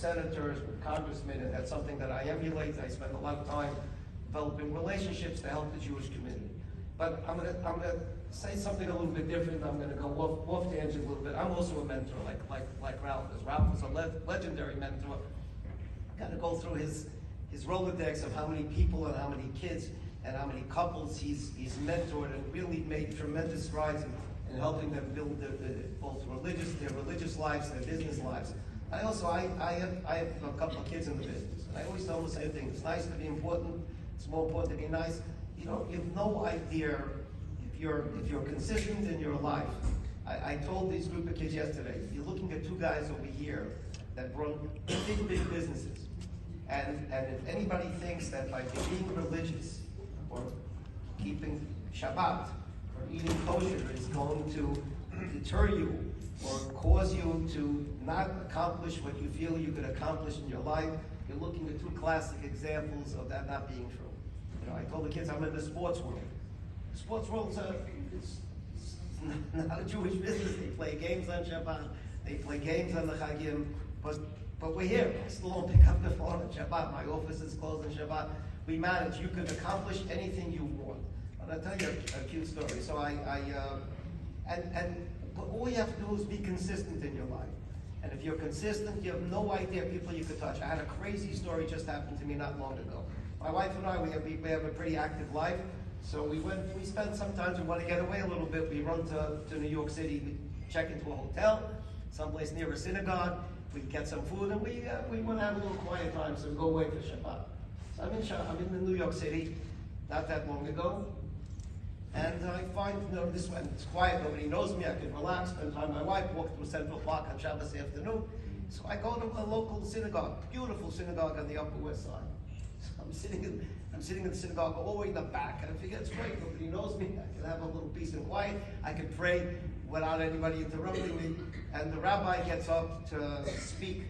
senators, with congressmen, and that's something that I emulate. I spend a lot of time developing relationships to help the Jewish community. But I'm gonna say something a little bit different. I'm gonna go off tangent a little bit. I'm also a mentor, like Ralph is. Ralph is a legendary mentor. Got to go through his Rolodex of how many people and how many kids and how many couples he's mentored, and really made tremendous strides in helping them build both their religious lives, their business lives. I have a couple of kids in the business, and I always tell them the same thing. It's nice to be important. It's more important to be nice. You have no idea if you're consistent in your life. I told this group of kids yesterday, you're looking at two guys over here that run big businesses. And if anybody thinks that by being religious or keeping Shabbat or eating kosher is going to deter you or cause you to not accomplish what you feel you could accomplish in your life, you're looking at two classic examples of that not being true. I told the kids I'm in the sports world. The sports world is not a Jewish business. They play games on Shabbat. They play games on the Chagim. But we're here. I still don't pick up the phone on Shabbat. My office is closed on Shabbat. We manage. You can accomplish anything you want. And I'll tell you a cute story. So but all you have to do is be consistent in your life. And if you're consistent, you have no idea people you could touch. I had a crazy story just happened to me not long ago. My wife and I, we have a pretty active life. So we spend sometimes, we want to get away a little bit. We run to New York City, we check into a hotel, someplace near a synagogue. We get some food, and we want to have a little quiet time, so we go away for Shabbat. So I'm in New York City, not that long ago, and I find, this one, it's quiet, nobody knows me, I can relax, spend time with my wife, walk through Central Park on Shabbos afternoon. So I go to a local synagogue, beautiful synagogue on the Upper West Side. So I'm sitting in the synagogue all the way in the back, and I figure it's great, nobody knows me, I can have a little peace and quiet, I can pray without anybody interrupting me, and the rabbi gets up to speak,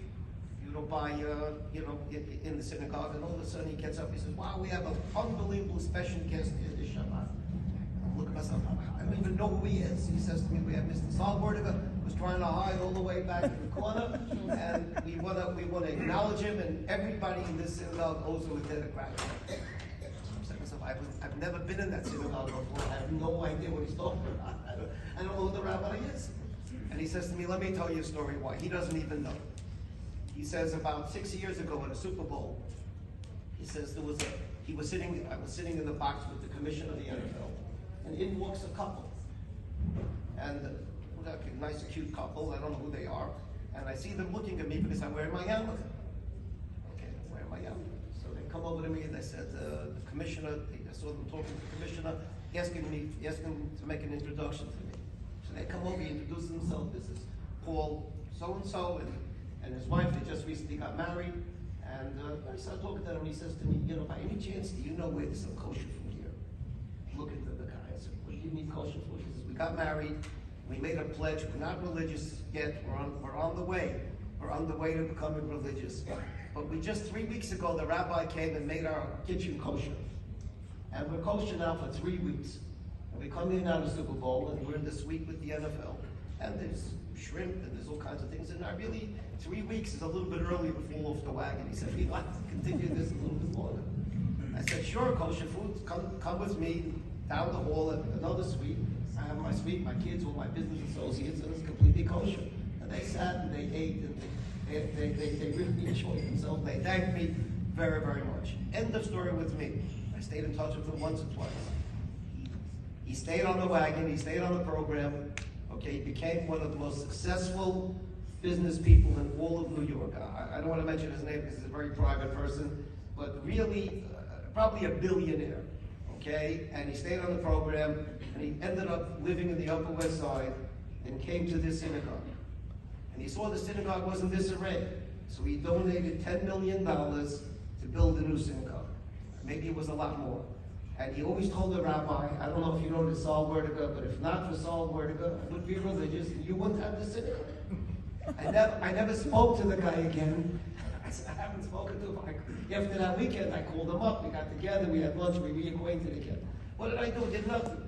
in the synagogue, and all of a sudden he gets up, he says, wow, we have an unbelievable special guest here this Shabbat. I look at myself, I don't even know who he is. He says to me, we have Mr. Werdiger, who's trying to hide all the way back in the corner, and we want to acknowledge him, and everybody in this synagogue owes him a debt of gratitude. I'm saying to myself, I've never been in that synagogue before. I have no idea what he's talking about. I don't know who the rabbi is. And he says to me, let me tell you a story why. He doesn't even know. He says about 6 years ago at a Super Bowl, he says I was sitting in the box with the commissioner of the NFL, and in walks a couple. And a nice, cute couple, I don't know who they are. And I see them looking at me because I'm wearing my yarmulke. Okay, I'm wearing my yarmulke. So they come over to me and they said, the commissioner, I saw them talking to the commissioner, asking to make an introduction to me. So they come over, introduce themselves. This is Paul so-and-so, and his wife, they just recently got married. And I started talking to him, and he says to me, by any chance, do you know where there's some kosher food here? Looking at the guy, I said, what do you mean kosher food? He says, we got married, we made a pledge, we're not religious yet, we're on the way. We're on the way to becoming religious. But we just 3 weeks ago, the rabbi came and made our kitchen kosher. And we're kosher now for 3 weeks. And we come in out of Super Bowl, and we're in the suite with the NFL. And there's shrimp, and there's all kinds of things. And 3 weeks is a little bit early to fall off the wagon. He said, we'd like to continue this a little bit longer. I said, sure, kosher food, come with me down the hall at another suite. I have my suite, my kids, all my business associates, and it's completely kosher. And they sat and they ate, and they really enjoyed themselves. They thanked me very, very much. End of story with me. I stayed in touch with him once or twice. He stayed on the wagon, he stayed on the program. Okay, he became one of the most successful business people in all of New York. I don't want to mention his name because he's a very private person, but really, probably a billionaire. Okay, and he stayed on the program, and he ended up living in the Upper West Side and came to this synagogue. And he saw the synagogue was in disarray, so he donated $10 million to build a new synagogue. Maybe it was a lot more. And he always told the rabbi, I don't know if you know the Werdiger, but if not for Werdiger, I would be religious, and you wouldn't have the synagogue. I never spoke to the guy again. I said, I haven't spoken to him. After that weekend, I called him up, we got together, we had lunch, we reacquainted again. What did I do? Did nothing.